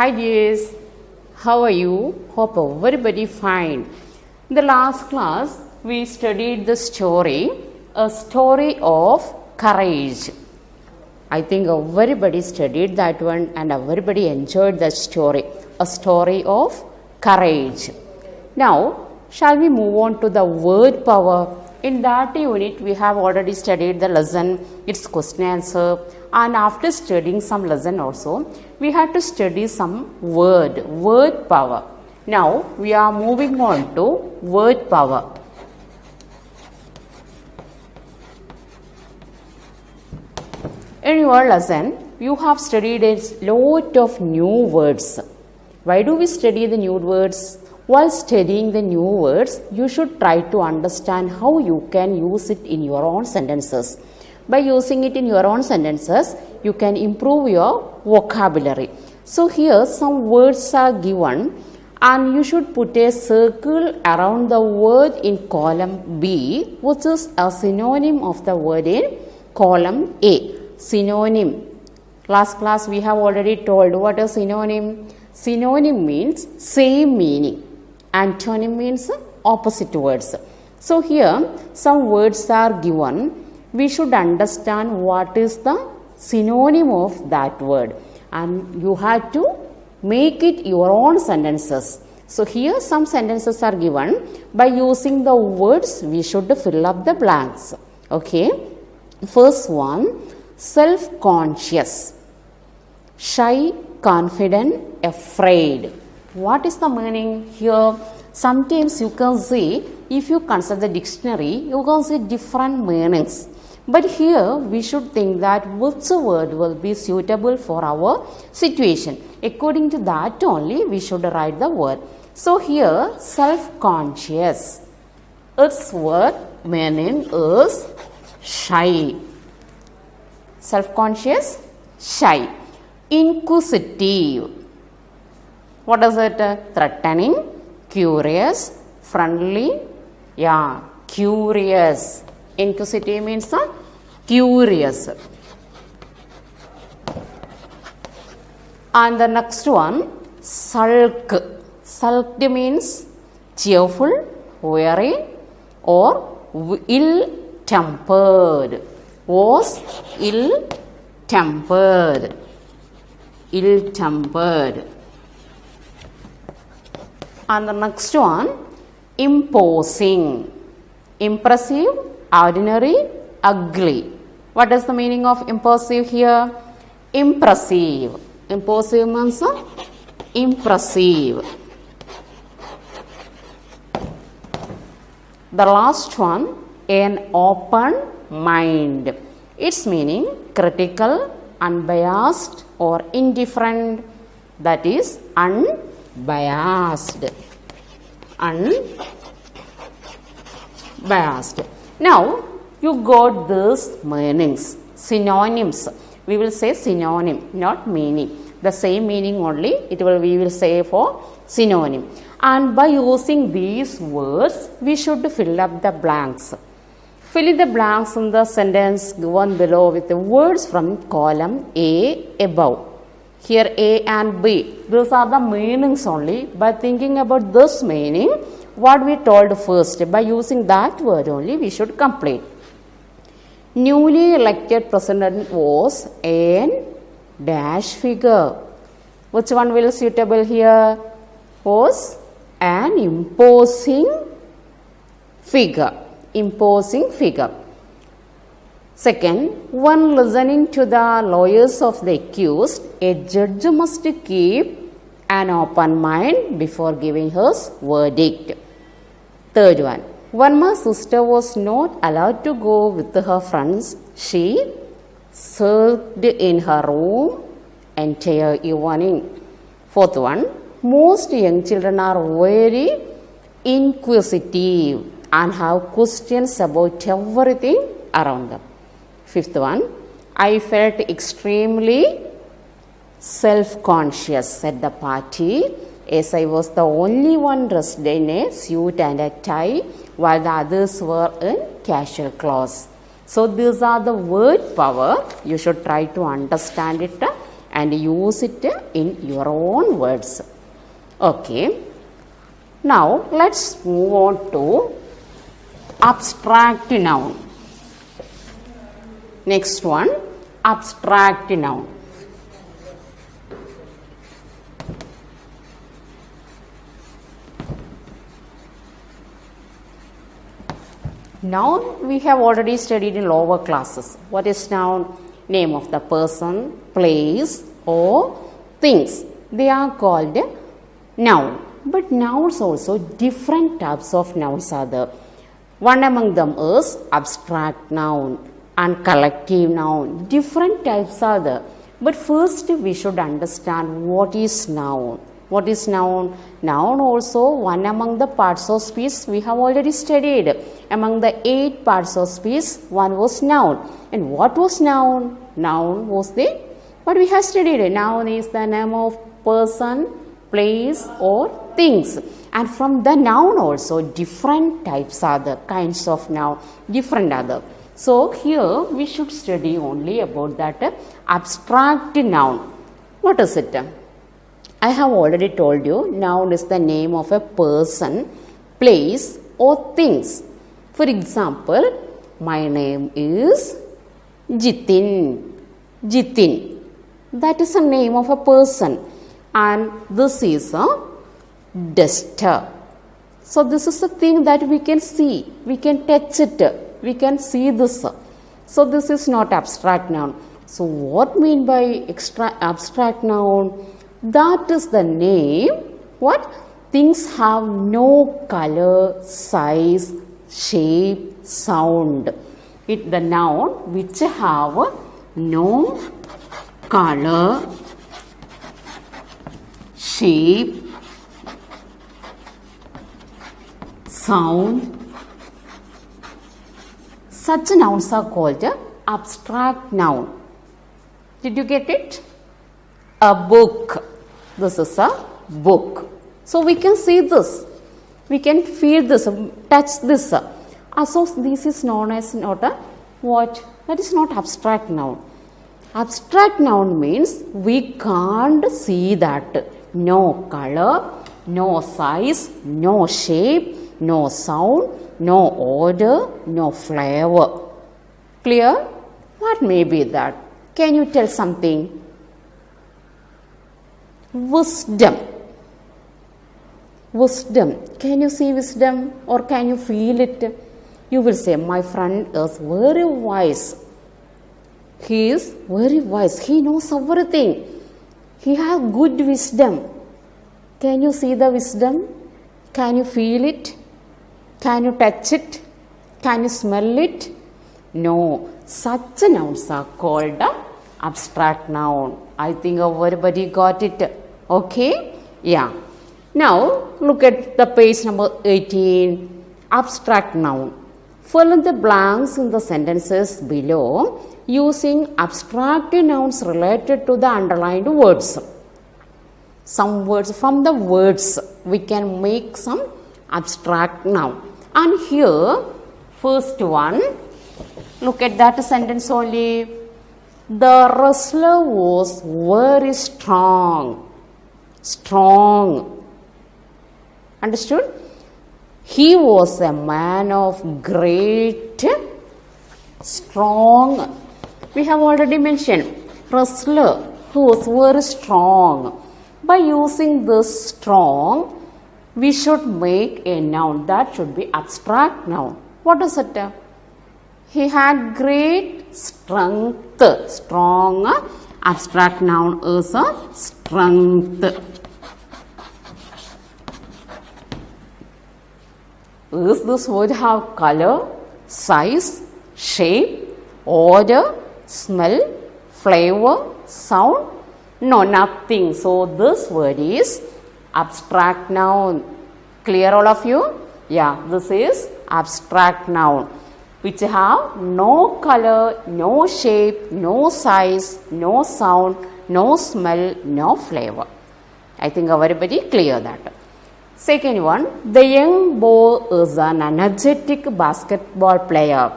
Hi dears, how are you? Hope everybody fine. In the last class, we studied the story, a story of courage. I think everybody studied that one and everybody enjoyed that story, a story of courage. Now, shall we move on to the word power? In that unit, we have already studied the lesson, its question answer, and after studying some lesson also, we had to study some word power. Now, we are moving on to word power. In your lesson, you have studied a lot of new words. Why do we study the new words? While studying the new words, you should try to understand how you can use it in your own sentences. By using it in your own sentences, you can improve your vocabulary. So here some words are given and you should put a circle around the word in column B, which is a synonym of the word in column A. Synonym. Last class we have already told what is synonym. Synonym means same meaning. Antonym means opposite words. So here some words are given. We should understand what is the synonym of that word and you have to make it your own sentences. So here some sentences are given. By using the words we should fill up the blanks. Okay. First one, self-conscious, shy, confident, afraid. What is the meaning here? Sometimes you can see, if you consult the dictionary, you can see different meanings. But here we should think that which word will be suitable for our situation. According to that only we should write the word. So here self-conscious, its word meaning is shy. Self-conscious, shy. Inquisitive. What is it? Threatening, curious, friendly. Yeah, curious. Inquisitive means curious. And the next one, sulk. Sulked means cheerful, weary, or ill-tempered. Was ill-tempered. Ill-tempered. And the next one, imposing. Impressive, ordinary, ugly. What is the meaning of impressive here? Impressive. Impressive means impressive. The last one, an open mind. Its meaning critical, unbiased or indifferent. That is unbiased. Unbiased. Now you got these meanings, synonyms. We will say synonym, not meaning. The same meaning only we will say for synonym. And by using these words, we should fill up the blanks. Fill in the blanks in the sentence given below with the words from column A above. Here A and B, these are the meanings only. By thinking about this meaning, what we told first, by using that word only, we should complete. Newly elected president was an dash figure. Which one will suitable here? Was an imposing figure. Imposing figure. Second, when listening to the lawyers of the accused, a judge must keep an open mind before giving his verdict. Third one, when my sister was not allowed to go with her friends, she sulked in her room entire evening. Fourth one, most young children are very inquisitive and have questions about everything around them. Fifth one, I felt extremely self-conscious at the party as I was the only one dressed in a suit and a tie while the others were in casual clothes. So these are the word power. You should try to understand it and use it in your own words. Okay. Now let's move on to abstract noun. Next one, abstract noun. Noun we have already studied in lower classes. What is noun? Name of the person, place or things. They are called noun. But nouns also, different types of nouns are there. One among them is abstract noun and collective noun. Different types are there. But first we should understand what is noun. What is noun? Noun also one among the parts of speech we have already studied. Among the 8 parts of speech, one was noun. And what was noun? Noun was the, what we have studied. Noun is the name of person, place or things. And from the noun also different types are the kinds of noun, different other. So here we should study only about that abstract noun. What is it? I have already told you, noun is the name of a person, place or things. For example, my name is Jitin. Jitin. That is the name of a person. And this is a duster. So this is a thing that we can see. We can touch it. We can see this. So this is not abstract noun. So what mean by abstract noun? That is the name. What? Things have no color, size, shape, sound. It the noun which have no color, shape, sound. Such nouns are called abstract noun. Did you get it? A book. This is a book. So we can see this. We can feel this, touch this. So this is known as not a what? That is not abstract noun. Abstract noun means we can't see that. No color, no size, no shape, no sound, no odor, no flavor. Clear? What may be that? Can you tell something? Wisdom. Wisdom. Can you see wisdom or can you feel it? You will say, my friend is very wise. He is very wise. He knows everything. He has good wisdom. Can you see the wisdom? Can you feel it? Can you touch it? Can you smell it? No. Such nouns are called abstract noun. I think everybody got it. Okay? Yeah. Now, look at the page number 18. Abstract noun. Fill in the blanks in the sentences below using abstract nouns related to the underlined words. Some words, from the words, we can make some abstract noun. And here, first one, look at that sentence only. The wrestler was very strong. Strong. Understood? He was a man of great strong. We have already mentioned wrestler who was very strong. By using this strong, we should make a noun. That should be abstract noun. What is it? He had great strength. Strong. Abstract noun is a strength. Is this word have color, size, shape, odor, smell, flavor, sound? No, nothing. So this word is abstract noun. Clear all of you? Yeah, this is abstract noun, which have no color, no shape, no size, no sound, no smell, no flavor. I think everybody clear that. Second one, the young boy is an energetic basketball player.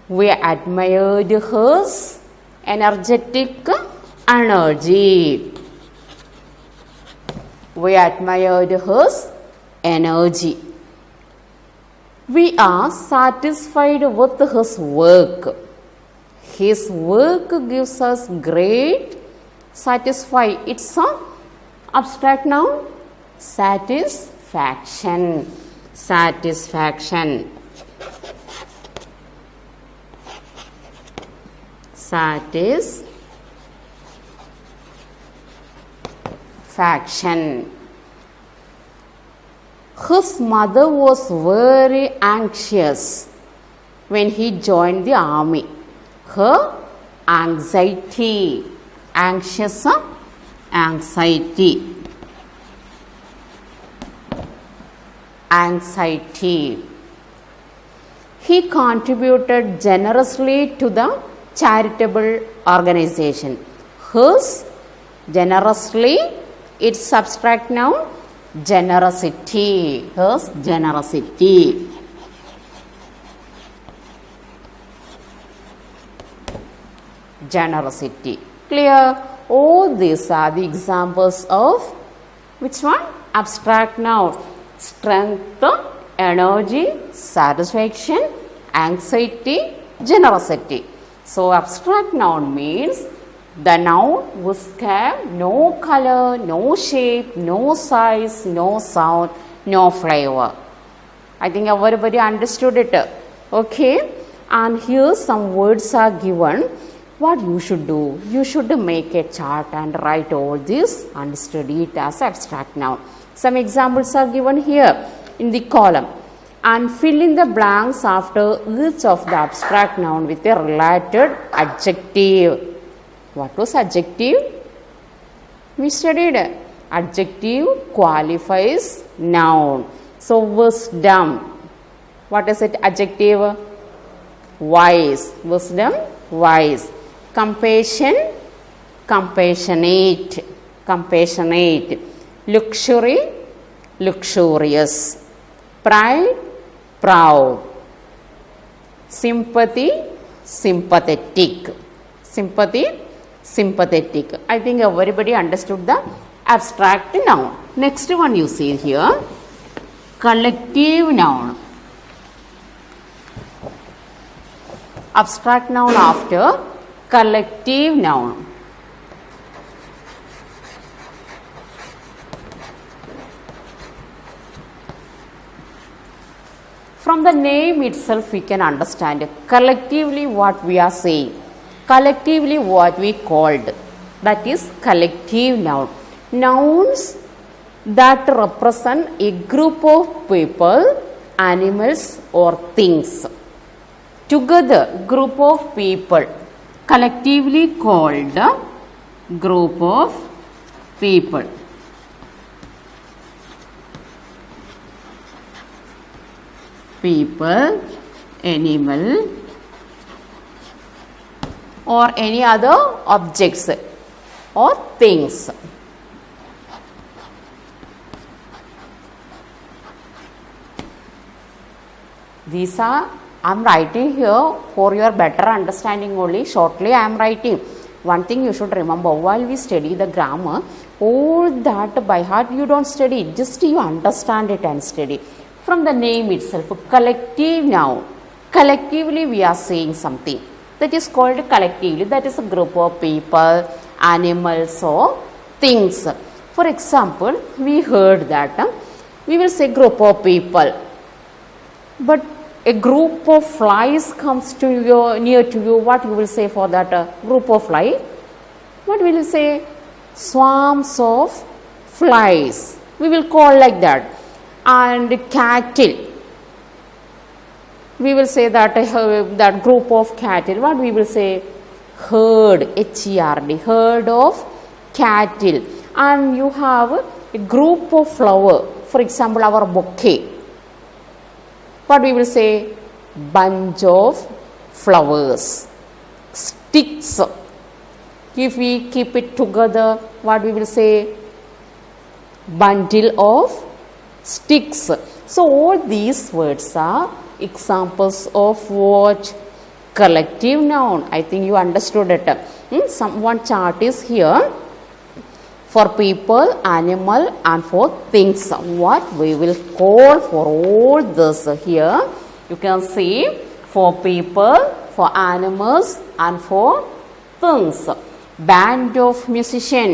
We admired his energetic energy. We admired his energy. We are satisfied with his work. His work gives us great satisfy. It's a abstract noun. Satisfaction. Satisfaction. Satisfaction. His mother was very anxious when he joined the army. Her anxiety. Anxious, anxiety. Anxiety. He contributed generously to the charitable organization. His, generously, its abstract noun, generosity. His generosity. Generosity. Clear? All these are the examples of which one? Abstract noun. Strength, energy, satisfaction, anxiety, generosity. So abstract noun means the noun which have no color, no shape, no size, no sound, no flavor. I think everybody understood it. Okay. And here some words are given. What you should do? You should make a chart and write all this and study it as abstract noun. Some examples are given here in the column. And fill in the blanks after each of the abstract noun with a related adjective. What was adjective? We studied. Adjective qualifies noun. So wisdom. What is it? Adjective? Wise. Wisdom, wise. Compassion, compassionate. Compassionate. Luxury, luxurious. Pride, proud. Sympathy, sympathetic. Sympathy, sympathetic. I think everybody understood the abstract noun. Next one you see here, collective noun. Abstract noun after collective noun. From the name itself we can understand collectively what we are saying. Collectively what we called. That is collective noun. Nouns that represent a group of people, animals or things. Together, group of people. Collectively called group of people. People, animal or any other objects or things. These are, I am writing here for your better understanding only. Shortly I am writing. One thing you should remember, while we study the grammar, all that by heart you don't study, just you understand it and study. From the name itself, collective noun. Collectively we are saying something. That is called collectively. That is a group of people, animals or things. For example, we heard that we will say group of people. But a group of flies comes to you, near to you. What you will say for that group of fly? What will you say? Swarms of flies. We will call like that. And cattle. We will say that that group of cattle. What we will say? Herd. H-E-R-D. Herd of cattle. And you have a group of flower. For example, our bouquet. What we will say? Bunch of flowers. Sticks. If we keep it together, what we will say? Bundle of sticks. So all these words are examples of what? collective noun. I think you understood it. One chart is here for people, animal and for things. What we will call for all this here, you can see for people, for animals and for things. Band of musician,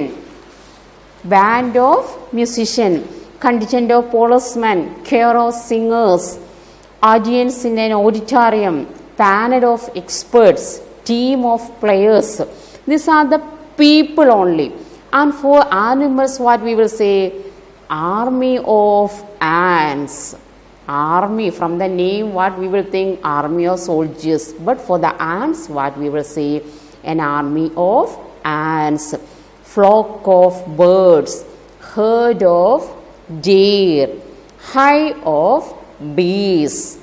band of musician, contingent of policemen, choir of singers, audience in an auditorium, panel of experts, team of players. These are the people only. And for animals, what we will say? Army of ants. Army, from the name what we will think? Army of soldiers. But for the ants, what we will say? An army of ants. Flock of birds, herd of deer, hive of bees,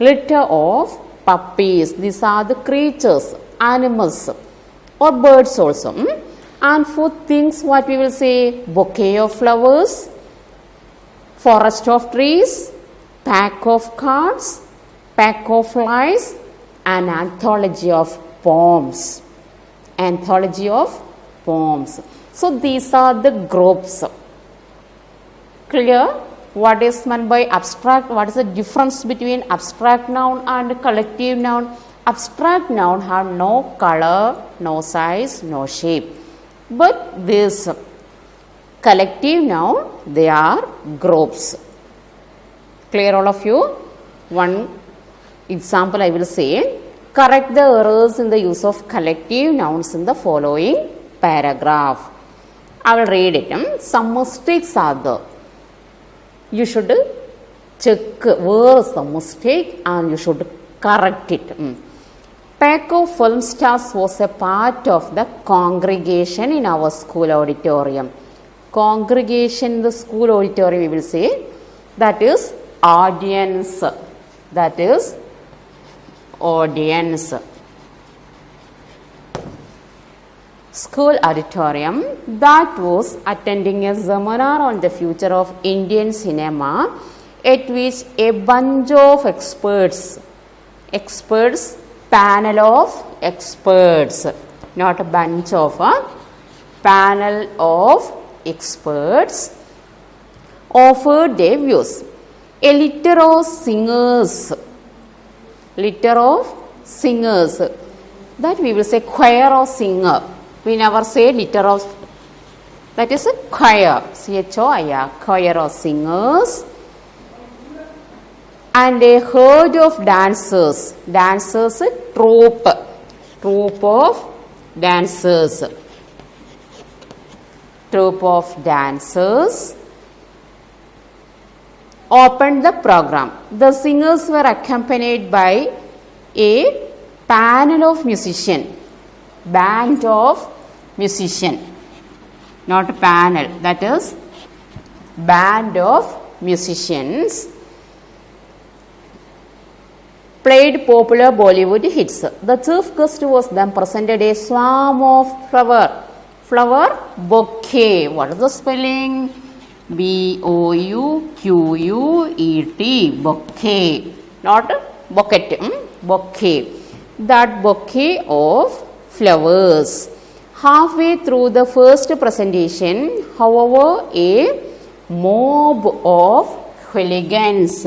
litter of puppies. These are the creatures, animals or birds also. And for things, what we will say? Bouquet of flowers, forest of trees, pack of cards, pack of flies, and anthology of poems. Anthology of poems. So these are the groups. Clear? What is meant by abstract? What is the difference between abstract noun and collective noun? Abstract noun have no color, no size, no shape. But this collective noun, they are groups. Clear all of you? One example I will say. Correct the errors in the use of collective nouns in the following paragraph. I will read it. Some mistakes are there. You should check where is the mistake and you should correct it. Pack of film stars was a part of the congregation in our school auditorium. Congregation in the school auditorium, we will say, that is audience. That is audience. School auditorium that was attending a seminar on the future of Indian cinema, at which a bunch of experts, panel of experts, not a bunch of, panel of experts offered their views. A litter of singers, that we will say choir or singer. We never say litter of, that is a choir, choir, choir of singers. And a herd of dancers, troupe of dancers, opened the program. The singers were accompanied by a panel of musicians, band of musicians, not a panel, that is band of musicians. Played popular Bollywood hits. The chief guest was then presented a swarm of flower bouquet. What is the spelling? B-O-U-Q-U-E-T, bouquet, not bucket, bouquet. That bouquet of flowers. Halfway through the first presentation, however, a mob of hooligans,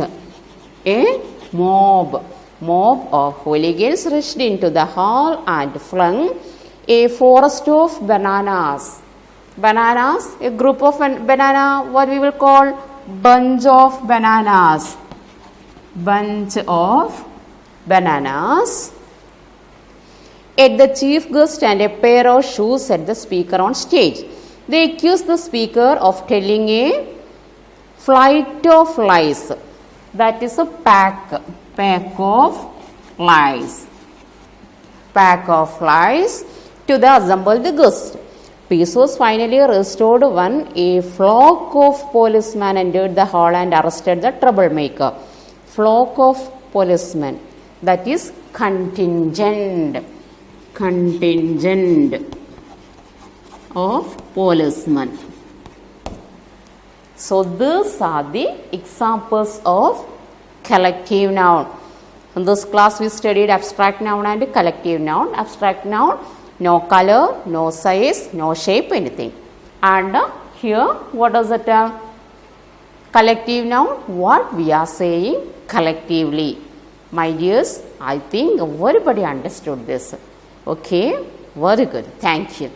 rushed into the hall and flung a forest of bananas. A group of banana, what we will call bunch of bananas. At the chief guest and a pair of shoes at the speaker on stage. They accused the speaker of telling a flight of lies. That is a pack of lies to the assembled guests. Peace was finally restored when a flock of policemen entered the hall and arrested the troublemaker. Flock of policemen, that is contingent of policemen. So these are the examples of collective noun. In this class we studied abstract noun and collective noun. Abstract noun, no color, no size, no shape, anything. And here what is it? Collective noun, what we are saying collectively. My dears, I think everybody understood this. Okay, very good. Thank you.